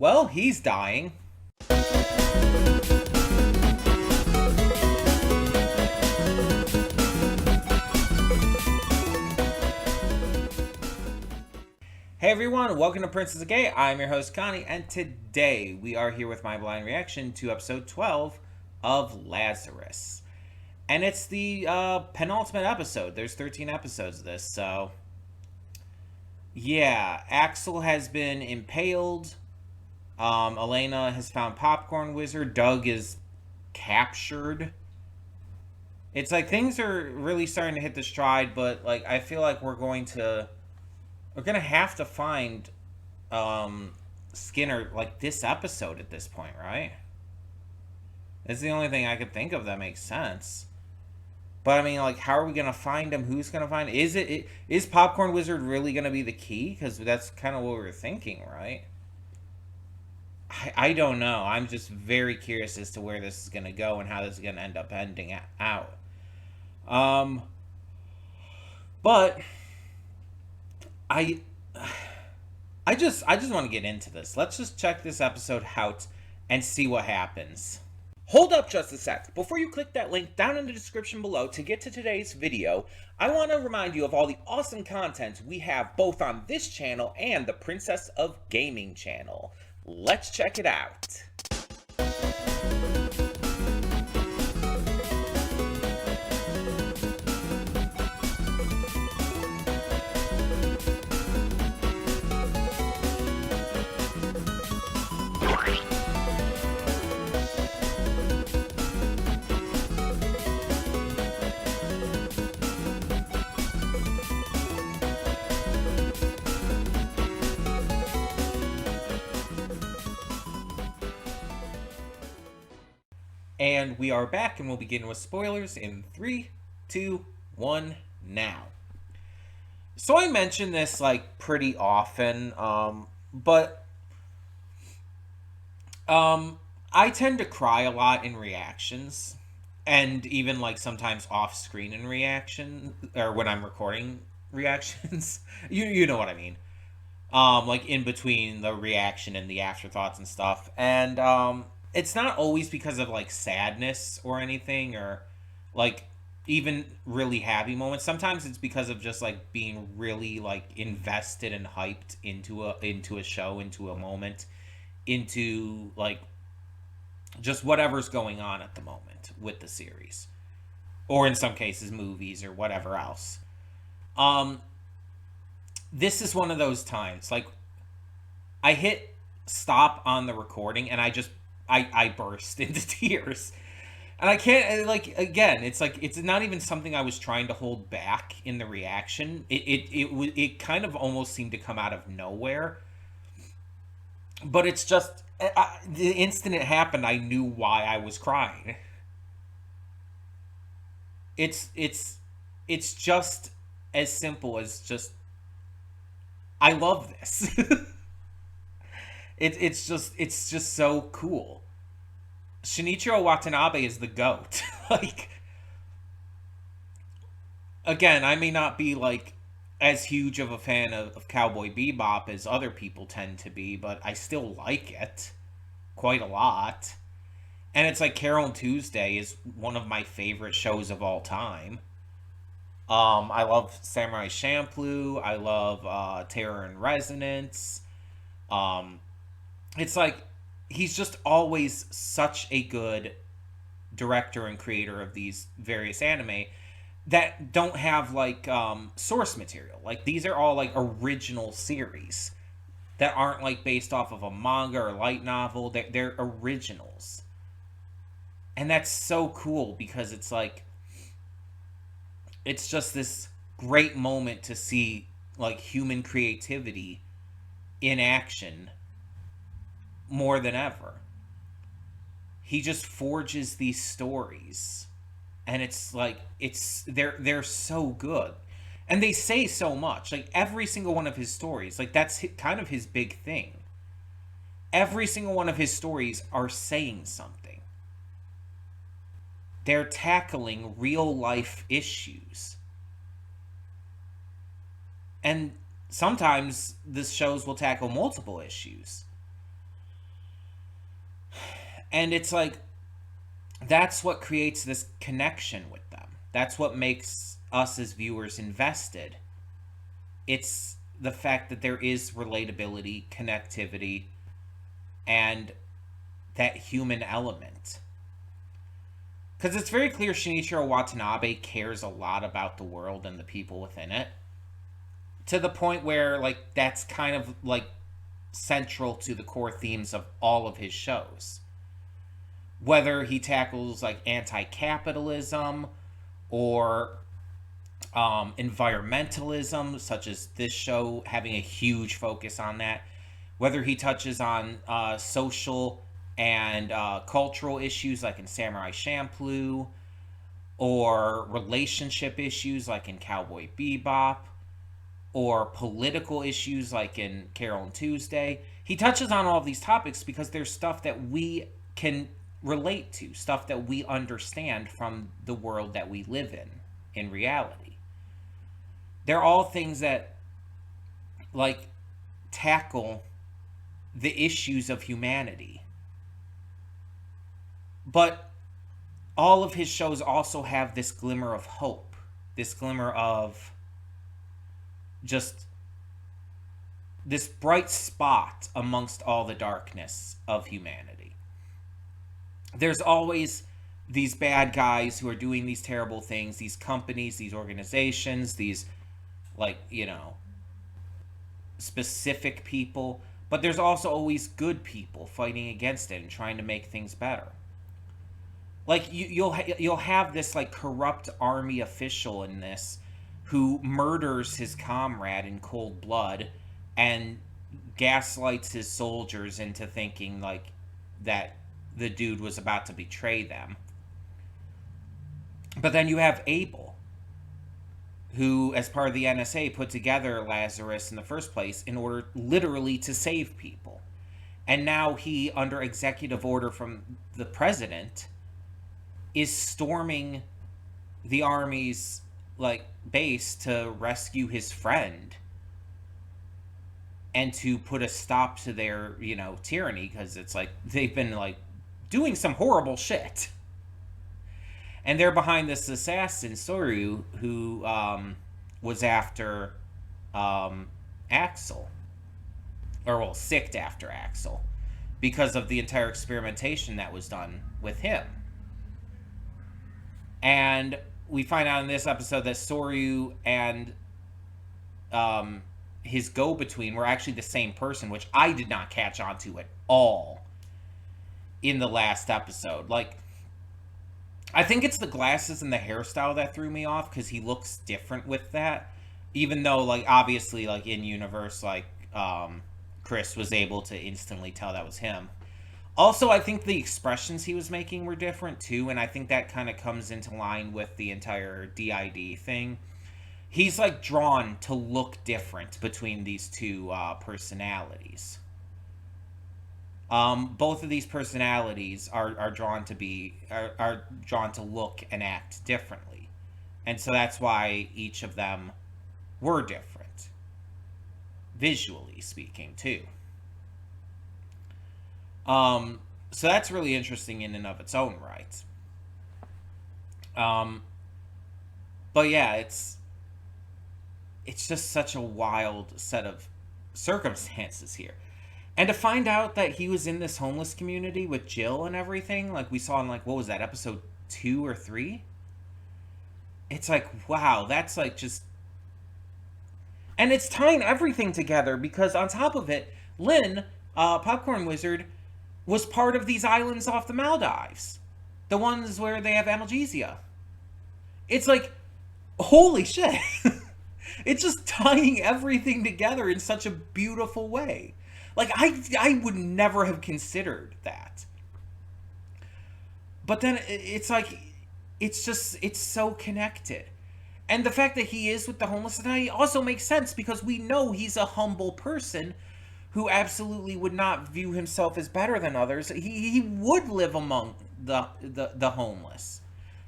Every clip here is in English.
Well, he's dying. Hey everyone, welcome to Princess of Gay. I'm your host Connie, and today we are here with my blind reaction to episode 12 of Lazarus. And it's the penultimate episode. There's 13 episodes of this, so... Yeah, Axel has been impaled. Elena has found Popcorn Wizard. Doug is captured. It's like things are really starting to hit the stride, but like I feel like we're gonna have to find Skinner like this episode at this point, right? It's the only thing I could think of that makes sense. But I mean, like, how are we gonna find him? Who's gonna find him? Is Popcorn Wizard really gonna be the key? Because that's kind of what we were thinking, right? I don't know. I'm just very curious as to where this is gonna go and how this is gonna end up ending out. But I just want to get into this. Let's just check this episode out and see what happens. Hold up just a sec. Before you click that link down in the description below to get to today's video, I want to remind you of all the awesome content we have both on this channel and the Princess of Gaming channel. Let's check it out. And we are back, and we'll begin with spoilers in 3, 2, 1, now. So I mention this, like, pretty often, but I tend to cry a lot in reactions, and even, like, sometimes off-screen in reaction, or when I'm recording reactions. You know what I mean. Like, in between the reaction and the afterthoughts and stuff, and, it's not always because of like sadness or anything or like even really happy moments. Sometimes it's because of just like being really like invested and hyped into a show, into a moment, into like just whatever's going on at the moment with the series, or in some cases movies or whatever else. This is one of those times like I hit stop on the recording and I burst into tears. And I can't, like, again, it's like, it's not even something I was trying to hold back in the reaction. It kind of almost seemed to come out of nowhere. But it's just, the instant it happened, I knew why I was crying. It's just as simple as just, I love this. It's just so cool. Shinichiro Watanabe is the GOAT. Like, again, I may not be, like, as huge of a fan of Cowboy Bebop as other people tend to be, but I still like it quite a lot. And it's like Carol and Tuesday is one of my favorite shows of all time. I love Samurai Champloo. I love Terror and Resonance. It's like he's just always such a good director and creator of these various anime that don't have like source material. Like these are all like original series that aren't like based off of a manga or light novel. They're originals. And that's so cool because it's like it's just this great moment to see like human creativity in action more than ever. He just forges these stories and it's like they're so good and they say so much. Like every single one of his stories, like that's kind of his big thing. Every single one of his stories are saying something. They're tackling real life issues. And sometimes the shows will tackle multiple issues. And it's like, that's what creates this connection with them. That's what makes us as viewers invested. It's the fact that there is relatability, connectivity, and that human element. Because it's very clear Shinichiro Watanabe cares a lot about the world and the people within it. To the point where, like, that's kind of, like, central to the core themes of all of his shows. Whether he tackles, like, anti-capitalism or environmentalism, such as this show having a huge focus on that. Whether he touches on social and cultural issues like in Samurai Champloo, or relationship issues like in Cowboy Bebop, or political issues like in Carol and Tuesday. He touches on all of these topics because there's stuff that we can relate to, stuff that we understand from the world that we live in reality. They're all things that, like, tackle the issues of humanity. But all of his shows also have this glimmer of hope, this glimmer of just this bright spot amongst all the darkness of humanity. There's always these bad guys who are doing these terrible things, these companies, these organizations, these, like, you know, specific people, but there's also always good people fighting against it and trying to make things better. Like, you'll have this, like, corrupt army official in this who murders his comrade in cold blood and gaslights his soldiers into thinking, like, that the dude was about to betray them. But then you have Abel, who, as part of the NSA, put together Lazarus in the first place in order literally to save people. And now he, under executive order from the president, is storming the army's, like, base to rescue his friend and to put a stop to their, you know, tyranny, because it's like they've been, like, doing some horrible shit. And they're behind this assassin, Soryu, who was after Axel. Or, well, sicked after Axel. Because of the entire experimentation that was done with him. And we find out in this episode that Soryu and his go-between were actually the same person, which I did not catch on to at all in the last episode. Like, I think it's the glasses and the hairstyle that threw me off, because he looks different with that. Even though, like, obviously, like, in universe, like, Chris was able to instantly tell that was him. Also, I think the expressions he was making were different, too, and I think that kind of comes into line with the entire DID thing. He's, like, drawn to look different between these two personalities. Both of these personalities are drawn to look and act differently. And so that's why each of them were different. Visually speaking, too. So that's really interesting in and of its own right. But yeah, it's just such a wild set of circumstances here. And to find out that he was in this homeless community with Jill and everything, like we saw in, like, what was that, episode 2 or 3? It's like, wow, that's, like, just... And it's tying everything together, because on top of it, Lynn, Popcorn Wizard, was part of these islands off the Maldives. The ones where they have analgesia. It's like, holy shit. It's just tying everything together in such a beautiful way. Like, I would never have considered that. But then it's like, it's so connected. And the fact that he is with the homeless society also makes sense, because we know he's a humble person who absolutely would not view himself as better than others. He would live among the homeless.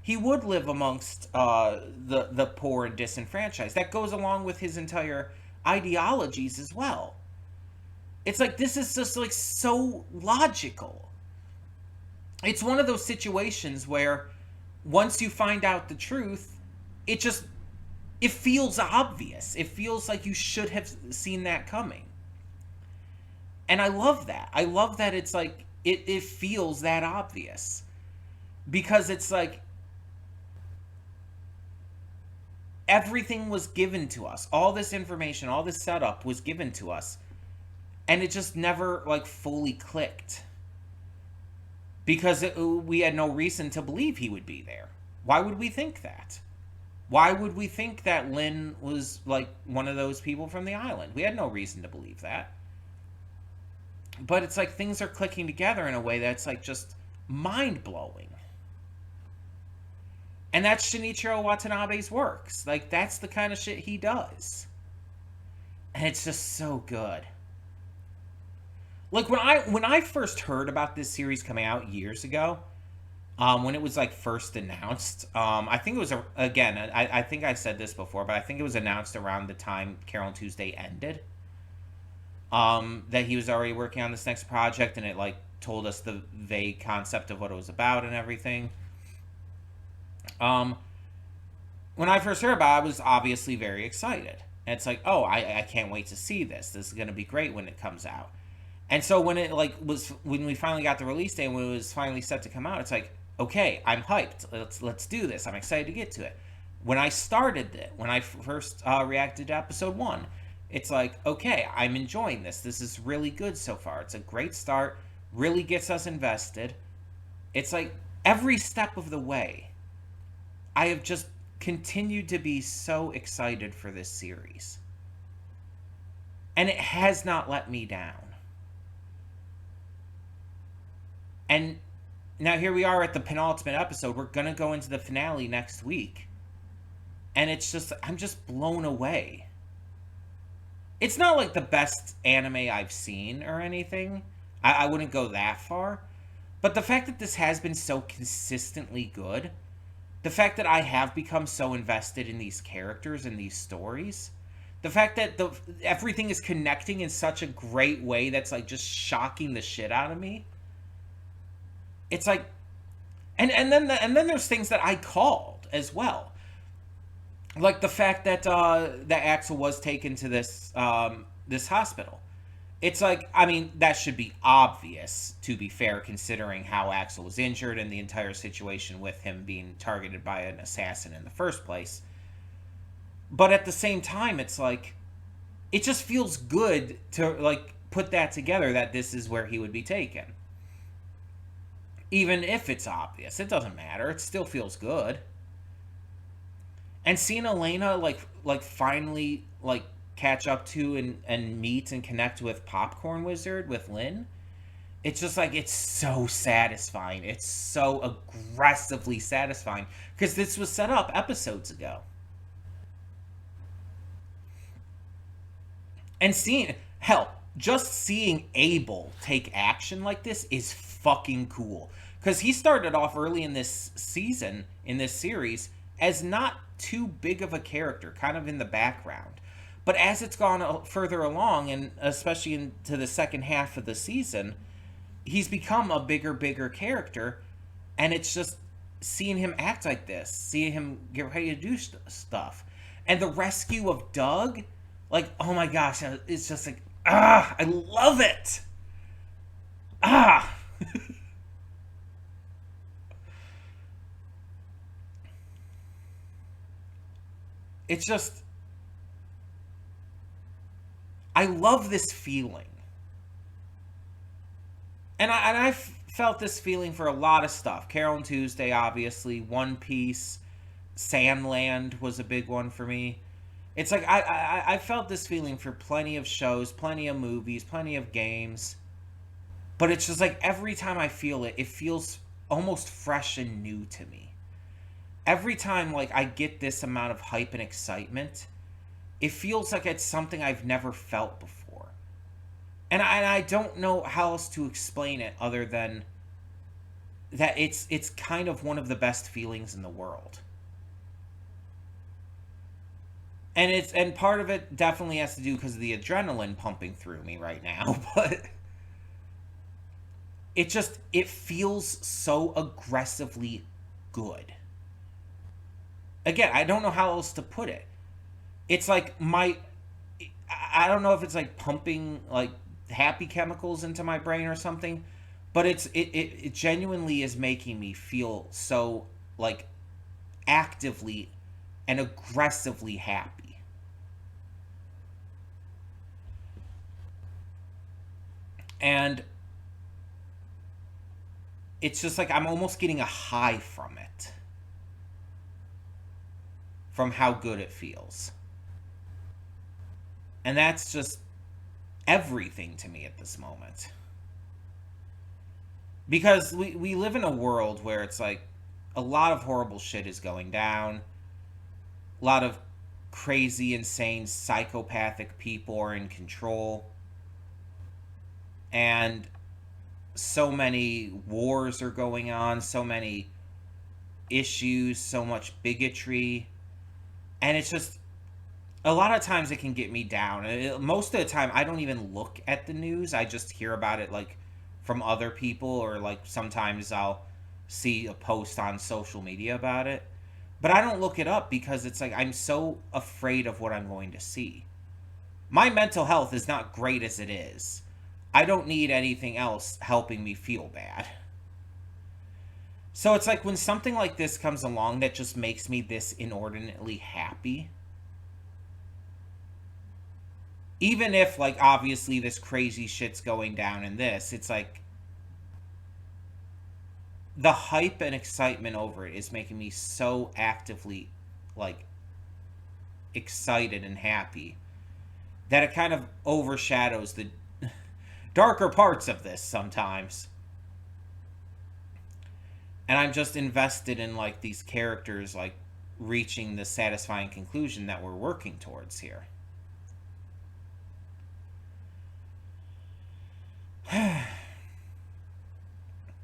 He would live amongst the poor and disenfranchised. That goes along with his entire ideologies as well. It's like, this is just, like, so logical. it's one of those situations where once you find out the truth, it just, it feels obvious. It feels like you should have seen that coming. And I love that. I love that it's like it feels that obvious. Because it's like everything was given to us. All this information, all this setup was given to us. And it just never like fully clicked. Because we had no reason to believe he would be there. Why would we think that? Why would we think that Lynn was like one of those people from the island? We had no reason to believe that. But it's like things are clicking together in a way that's like just mind-blowing. And that's Shinichiro Watanabe's works. Like, that's the kind of shit he does. And it's just so good. Like, when I first heard about this series coming out years ago, when it was, like, first announced, I think it was, again, I think I said this before, but I think it was announced around the time Carol and Tuesday ended, that he was already working on this next project, and it, like, told us the vague concept of what it was about and everything. When I first heard about it, I was obviously very excited. And it's like, oh, I can't wait to see this. This is going to be great when it comes out. And so when it like was, when we finally got the release date, when it was finally set to come out, it's like, okay, I'm hyped. Let's do this. I'm excited to get to it. When I started it, when I first reacted to episode 1, it's like, okay, I'm enjoying this. This is really good so far. It's a great start. Really gets us invested. It's like every step of the way, I have just continued to be so excited for this series. And it has not let me down. And now here we are at the penultimate episode. We're going to go into the finale next week. And it's just, I'm just blown away. It's not like the best anime I've seen or anything. I wouldn't go that far. But the fact that this has been so consistently good, the fact that I have become so invested in these characters and these stories, the fact that everything is connecting in such a great way that's like just shocking the shit out of me. It's like, and then there's things that I called as well, like the fact that that Axel was taken to this this hospital. It's like, I mean, that should be obvious, to be fair, considering how Axel was injured and the entire situation with him being targeted by an assassin in the first place. But at the same time, it's like, it just feels good to, like, put that together, that this is where he would be taken. Even if it's obvious, it doesn't matter. It still feels good. And seeing Elena, like finally, like, catch up to and meet and connect with Popcorn Wizard, with Lynn, it's just like, it's so satisfying. It's so aggressively satisfying, because this was set up episodes ago. And just seeing Abel take action like this is fucking cool. Because he started off early in this season, in this series, as not too big of a character, kind of in the background. But as it's gone further along, and especially into the second half of the season, he's become a bigger character. And it's just seeing him act like this, seeing him get ready to do stuff. And the rescue of Doug, like, oh my gosh, it's just like, I love it. It's just, I love this feeling. And I've felt this feeling for a lot of stuff. Carol and Tuesday, obviously. One Piece. Sandland was a big one for me. It's like, I felt this feeling for plenty of shows, plenty of movies, plenty of games. But it's just like, every time I feel it, it feels almost fresh and new to me. Every time, like, I get this amount of hype and excitement, it feels like it's something I've never felt before. And I don't know how else to explain it other than that it's kind of one of the best feelings in the world. And part of it definitely has to do because of the adrenaline pumping through me right now, but it feels so aggressively good. Again, I don't know how else to put it. It's like I don't know if it's like pumping like happy chemicals into my brain or something, but it genuinely is making me feel so like actively and aggressively happy. And it's just like I'm almost getting a high from it, from how good it feels. And that's just everything to me at this moment. Because we live in a world where it's like a lot of horrible shit is going down. A lot of crazy, insane, psychopathic people are in control. And so many wars are going on, so many issues, so much bigotry. And it's just, a lot of times it can get me down. Most of the time, I don't even look at the news. I just hear about it like from other people, or like sometimes I'll see a post on social media about it. But I don't look it up because it's like I'm so afraid of what I'm going to see. My mental health is not great as it is. I don't need anything else helping me feel bad. So it's like when something like this comes along that just makes me this inordinately happy, even if like obviously this crazy shit's going down in this, it's like the hype and excitement over it is making me so actively like excited and happy that it kind of overshadows the darker parts of this sometimes. And I'm just invested in like these characters like reaching the satisfying conclusion that we're working towards here.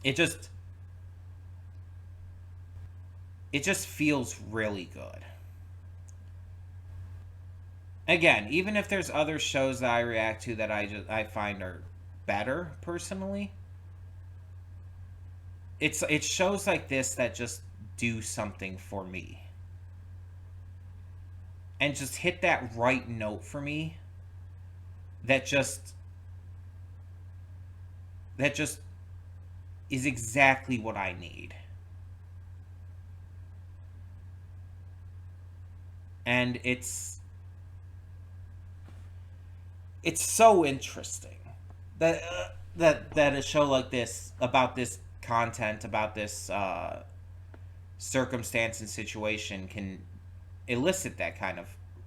it just it just feels really good. Again, even if there's other shows that I react to that I find are better personally, it's shows like this that just do something for me and just hit that right note for me that just is exactly what I need. And it's so interesting that that a show like this, about this content, about this circumstance and situation, can elicit that kind of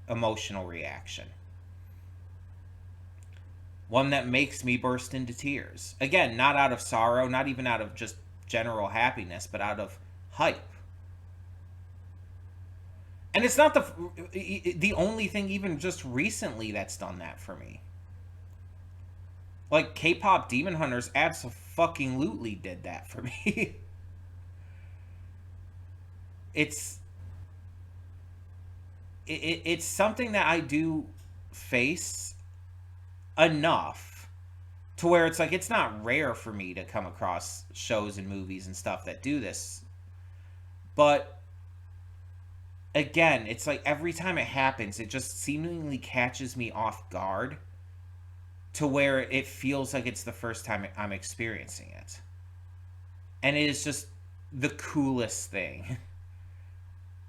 emotional reaction. One that makes me burst into tears. Again, not out of sorrow, not even out of just general happiness, but out of hype. And it's not the only thing even just recently that's done that for me. Like K-pop Demon Hunters absolutely did that for me. it's it's something that I do face enough to where it's like it's not rare for me to come across shows and movies and stuff that do this. But again, it's like every time it happens, it just seemingly catches me off guard to where it feels like it's the first time I'm experiencing it. And it is just the coolest thing.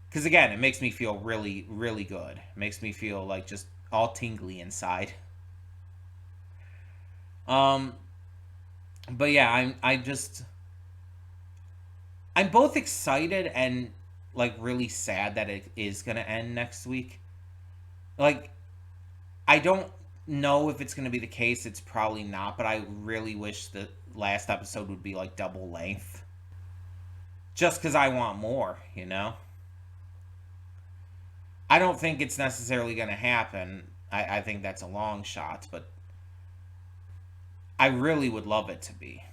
Because again, it makes me feel really, really good. It makes me feel like just all tingly inside. Um, but yeah, I'm both excited and like really sad that it is gonna end next week. Like, I don't know if it's gonna be the case. It's probably not, but I really wish the last episode would be like double length. Just because I want more, you know? I don't think it's necessarily going to happen. I think that's a long shot, but I really would love it to be.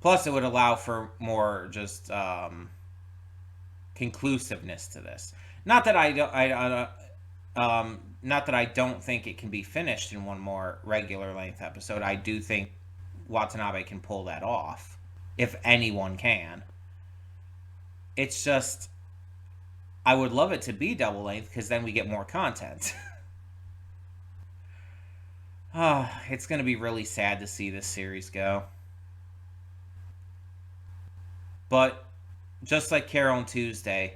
Plus, it would allow for more just conclusiveness to this. Not that I don't, not that I don't think it can be finished in one more regular length episode. I do think Watanabe can pull that off, if anyone can. It's just, I would love it to be double length because then we get more content. It's going to be really sad to see this series go. But just like Carol and Tuesday,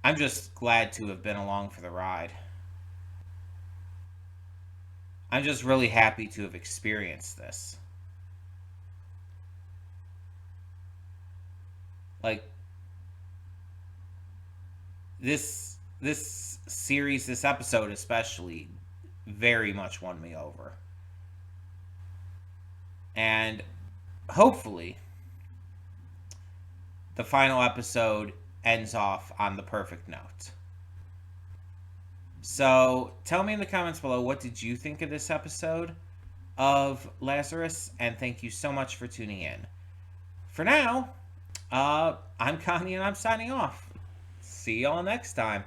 I'm just glad to have been along for the ride. I'm just really happy to have experienced this. Like, this series, this episode especially, very much won me over. And hopefully the final episode ends off on the perfect note. So tell me in the comments below, what did you think of this episode of Lazarus? And thank you so much for tuning in. For now, I'm Connie and I'm signing off. See y'all next time.